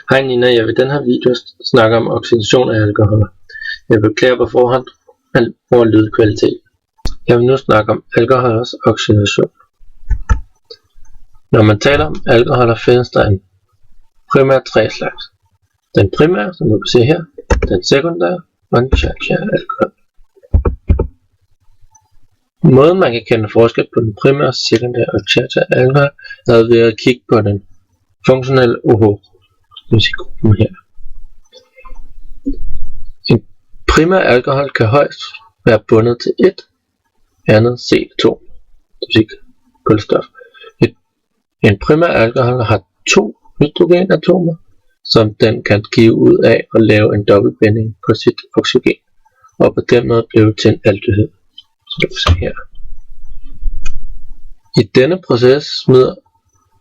Hej Nina, jeg vil i den her video snakke om oxidation af alkoholer. Jeg beklager på forhånd over lydkvalitet. Jeg vil nu snakke om alkoholers oxidation. Når man taler om alkoholer, findes der primært tre slags. Den primære, som du kan se her, den sekundære og den tertiære alkohol. Måden man kan kende forskel på den primære, sekundære og tertiære alkohol er ved at kigge på den funktionelle OH-gruppen her. En primær alkohol kan højst være bundet til et andet C2, det vil sige kulstof. En primær alkohol har to hydrogenatomer, som den kan give ud af og lave en dobbeltbinding på sit oxygen, og på den måde blive til en aldehyd, som du kan se her. I denne proces smider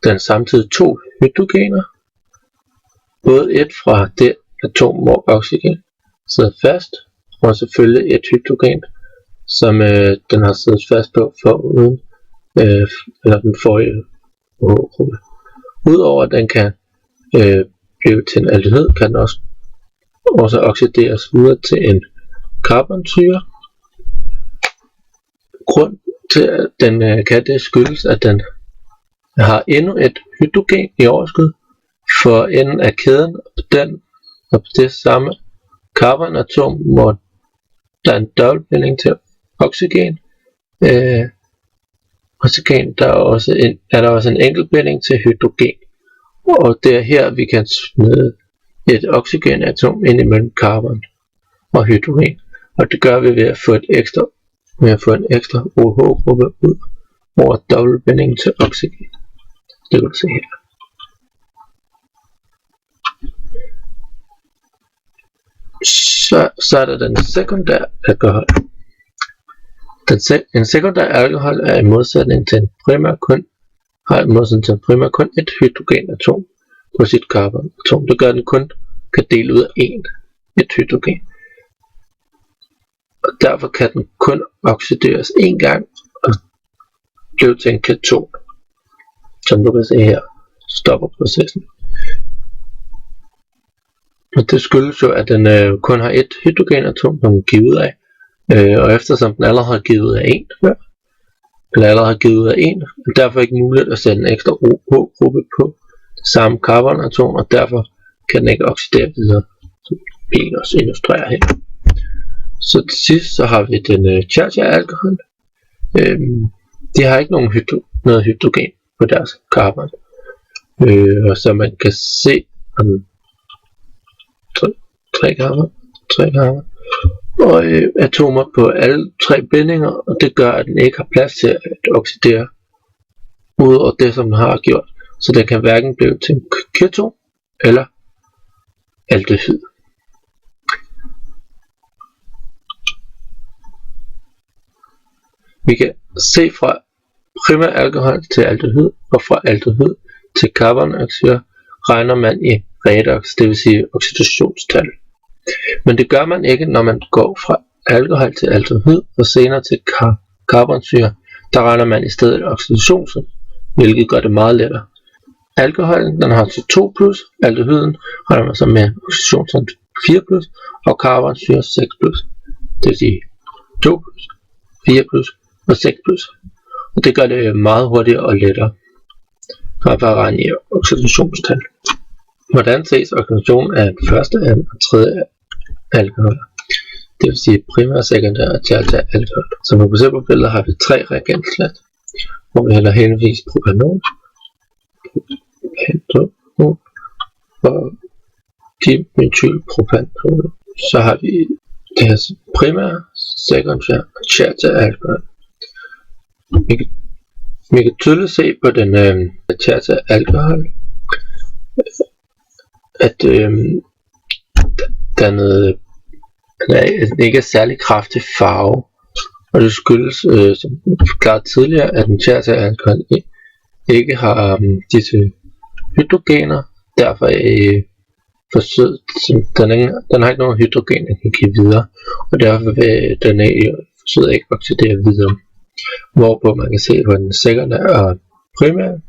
den samtidig to hydrogener, både et fra det atom, hvor oxygen sidder fast, og selvfølgelig et hydrogen, som den har siddet fast på foruden eller den forrige OH-gruppe. Udover at den kan blive til en aldehyd, kan den også oxideres videre til en carbonsyre. Grund til at den kan det skyldes, at den har endnu et hydrogen i overskud for enden af kæden, og på det samme carbonatom, hvor der er en dobbeltbinding til oxygen. Der er også en enkeltbinding til hydrogen, og det er her vi kan smide et oxygenatom ind imellem carbon og hydrogen, og det gør vi ved at få en ekstra OH-gruppe ud over dobbeltbindingen til oxygen. Det kan du se her. Så er der den sekundære alkohol. En sekundær alkohol er i modsætning til en primær kun et hydrogenatom på sit carbonatom. Det gør, at den kun kan dele ud af et hydrogen. Og derfor kan den kun oxideres en gang og blive til en keton. Som du kan se her, stopper processen. Og det skyldes jo, at den kun har et hydrogenatom, som den giver ud af. Og eftersom den allerede har givet ud af en, er det derfor ikke muligt at sætte en ekstra OH-gruppe på det samme carbonatom, og derfor kan den ikke oxidere videre, som bilen også illustrerer her. Så til sidst så har vi den tertiære alkohol. De har ikke noget hydrogen på deres carbon, og så man kan se tre carbon og atomer på alle tre bindinger, og det gør, at den ikke har plads til at oxidere ud over det, som den har gjort. Så den kan hverken blive til en keton eller aldehyd. Vi kan se fra primær alkohol til aldehyd, og fra aldehyd til carbonoxyre regner man i redox, det vil sige oxidationstal. Men det gør man ikke, når man går fra alkohol til aldehyd og senere til carbonsyre. Der regner man i stedet oxidationstal, hvilket gør det meget lettere. Alkoholen den har til 2+, aldehyden regner man så med oxidationstal 4+, og carbonsyre 6+. Det vil sige 2+, 4+, og 6+. Og det gør det meget hurtigere og lettere, når man bare regner i oxidationstal. Hvordan ses oxidation af første, anden og tredje alkohol? Det vil sige primær, sekundær og tertiær alkohol. Som du kan se på billedet har vi tre reagensslag, hvor vi hælder henholdsvis propanol, og dimethylpropanol. Så har vi det her primær, sekundær og tertiær alkohol. Vi kan tydeligt se på den tertiær alkohol, at den ikke er særlig kraftig farve, og det skyldes, som forklaret tidligere, at den tertiære alkohol ikke har disse hydrogener, derfor den har ikke nogen hydrogen, den kan give videre, og derfor vil den forsøget ikke oxidere videre. Hvorpå man kan se på den sekundære og primære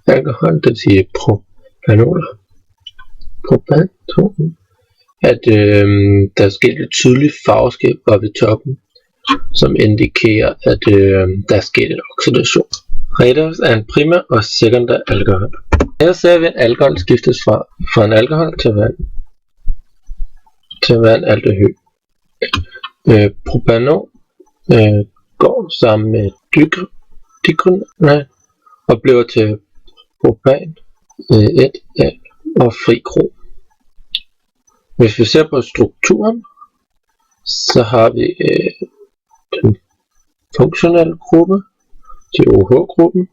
alkohol, det vil sige propanoler, propanatomen, at der er sket et tydeligt farveskab oppe i toppen, som indikerer, at der er sket en oxidation. Redox er en primær og sekundær alkohol. Her ser vi, at alkohol skiftes fra en alkohol til vandaldehyd. Propanol går sammen med dikromat og bliver til propan, 1-al og fri krom. Hvis vi ser på strukturen, så har vi den funktionelle gruppe til OH-gruppen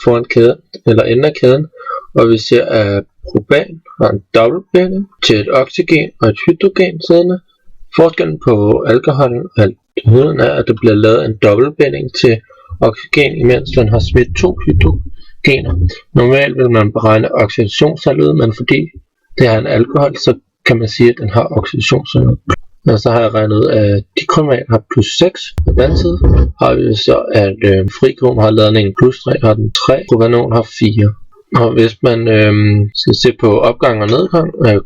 foran kæden, eller enden af kæden, og vi ser, at propan har en dobbeltbinding til et oxygen og et hydrogen siddende. Forskellen på alkoholen og aldehyden er, at der bliver lavet en dobbeltbinding til oxygen, imens den har smidt 2 hydrogener. Normalt vil man beregne oxidationssalget, men fordi det er en alkohol, så kan man sige, at den har oxidationssalget. Og så har jeg regnet ud, at dikromat har plus 6. På den anden side har vi så, at fri krom har ladningen plus 3, har den 3, propanol har 4. Og hvis man skal se på opgang og nedgang af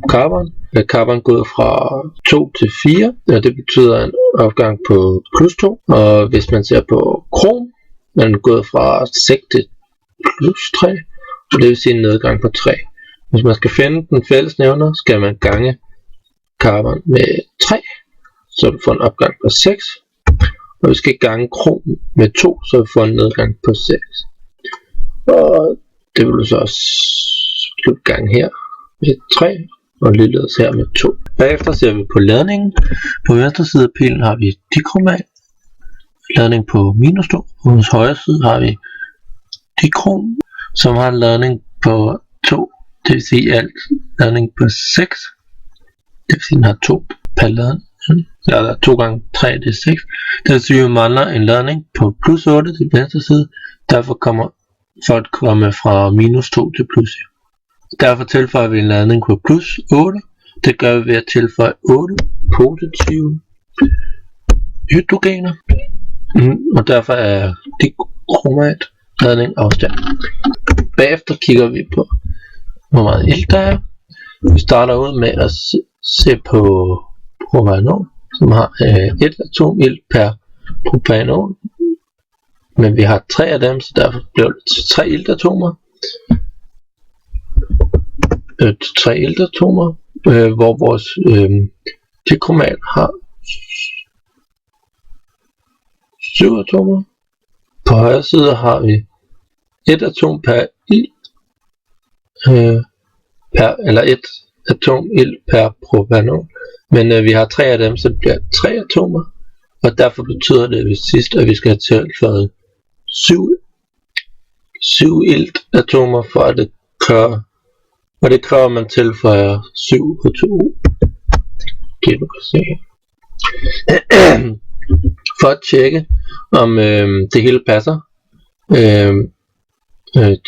carbon, er carbon gået fra 2 til 4, og det betyder en opgang på plus 2. Og hvis man ser på krom, er den gået fra 6 til plus 3, og det vil sige en nedgang på 3. Hvis man skal finde den fællesnævner, skal man gange carbon med 3, så du får en opgang på 6. Og vi skal gange krom med 2, så vi får en nedgang på 6. Og det vil du så også gange her med 3, og ligeledes her med 2. Bagefter ser vi på ladningen. På venstre side af pilen har vi dikromat, ladning på minus 2. På højre side har vi dikrom, som har en ladning på 2. Det vil sige alt ladning på 6. Det vil sige, den har 2 per ladning. Eller 2 gange 3, det er 6. Det vil sige, at vi mangler en ladning på plus 8 til venstre side. Derfor for at komme fra minus 2 til plus 1. Derfor tilføjer vi en ladning på plus 8. Det gør vi ved at tilføje 8 positive hydrogener. Og derfor er dikromat ladning afstand. Bagefter kigger vi på, hvor meget ilt der er. Vi starter ud med at se på propanol, som har 1 atom ilt per propanol. Men vi har 3 af dem, så derfor bliver det 3 iltatomer. 3 iltatomer, hvor vores dikromat har 7 atomer. På højre side har vi 1 atom per ilt, eller 1 atom ilt per propanol. Men vi har 3 af dem, så det bliver 3 atomer. Og derfor betyder det ved sidst, at vi skal have tilføjet 7 iltatomer for at det kører. Og det kræver, at man tilføjer 7 H2O. Det du kan se. For at tjekke, om det hele passer,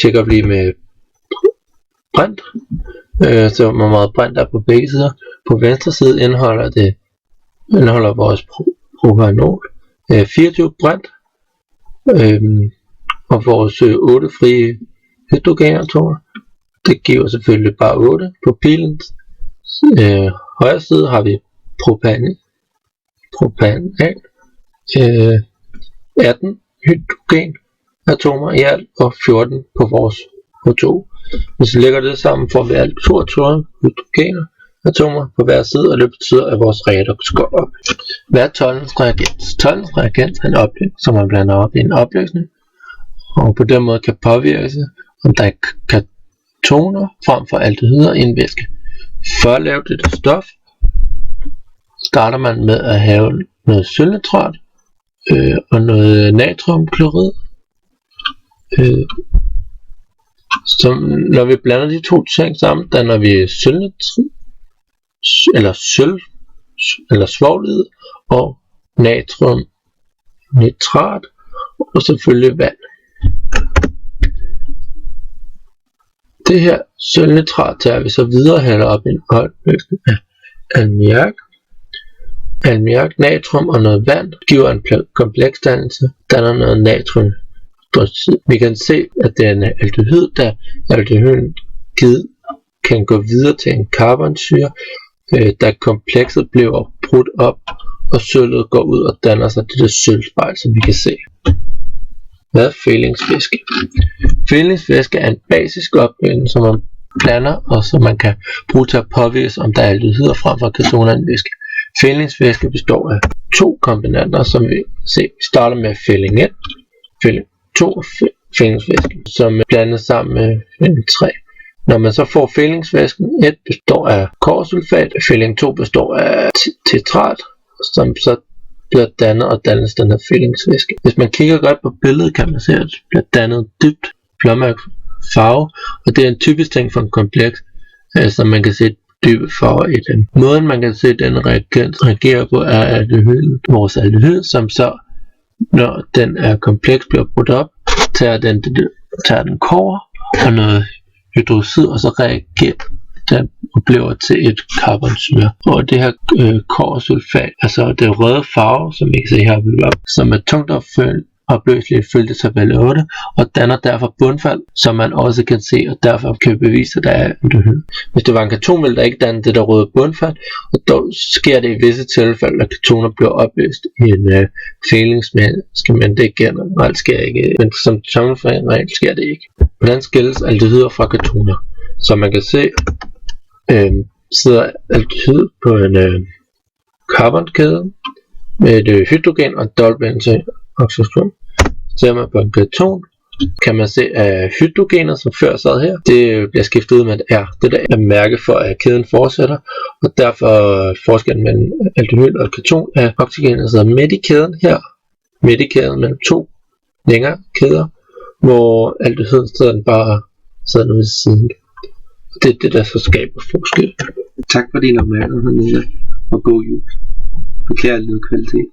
tjekker vi lige med brint. Så hvor meget brint er på begge sider. På venstre side indeholder vores propanol 24 brint. Og vores 8 frie hydrogenatomer, det giver selvfølgelig bare 8. På pilens højre side har vi propanal, 18 hydrogenatomer i alt og 14 på vores H2. Hvis vi lægger det sammen, får vi alt 22 hydrogenatomer på hver side, og det betyder, at vores redox går op. Hvad er Tollens reagens? Tollens reagens er en opløsning, som man blander op i en opløsning, og på den måde kan påvirke, om der er ketoner frem for aldehyder i en væske. For at lave dette stof, starter man med at have noget sølvnitrat og noget natriumklorid. Så når vi blander de to ting sammen, danner vi svovlid og natriumnitrat og selvfølgelig vand. Det her sølvnitrat tager vi så videre hælder op i en opløsning af ammoniak, natrium og noget vand, giver en kompleksdannelse, danner noget natrium. Vi kan se, at det er en aldehyd, da aldehyden kan gå videre til en carbonsyre, da komplekset bliver brudt op, og sølvet går ud og danner sig det der sølvspejl, som vi kan se. Hvad er fælingsvæske? Fælingsvæske er en basisk opbygning, som man blander, og som man kan bruge til at påvise, om der er aldehyder frem for ketoner i en væske. Fælingsvæske består af 2 komponenter, som vi ser. Vi starter med fæling 1, fæling 2 og fælingsvæske, som blandes sammen med fæling 3. Når man så får fælingsvæsken, 1 består af kobbersulfat, fæling 2 består af tetrat, som så bliver dannet og dannes den her fælingsvæske. Hvis man kigger godt på billedet, kan man se, at det bliver dannet dybt blåmørk farve, og det er en typisk ting for en kompleks, som man kan se dybe farver i den. Måden man kan se den reagens reagerer på er aldehyden, vores aldehyd, som så, når den er kompleks, bliver brudt op, tager den kobber og noget hydroxid, og så reagerer den og bliver til et carbonsyre. Og det her kobbersulfat, altså det røde farve, som I kan se her, som er tungt opløseligt ifølge tabel 8, og danner derfor bundfald, som man også kan se, og derfor kan bevise, at der er aldehyd. Hvis det var en keton, ville der ikke danne det der røde bundfald, og dog sker det i visse tilfælde, at ketoner bliver opløst i en fælingsvæske, men det generelt sker ikke. Men som tommelfingerregel sker det ikke. Hvordan skilles aldehyder fra ketoner? Som man kan se, sidder aldehyd på en carbonkæde med et hydrogen og et dobbeltbinderoxidation. Ser man på en keton, kan man se, at hydrogenet, som før sad her, det bliver skiftet ud med et R. Det der er mærke for, at kæden fortsætter, og derfor forskellen mellem aldehyd og keton er oxygenet sidder midt i kæden her, midt i kæden mellem 2 længere kæder, hvor aldehyden sidder ude i siden. Det er det, der så skaber forskel. Tak for din opmærksomhed, og god jul. Beklager lydkvalitet.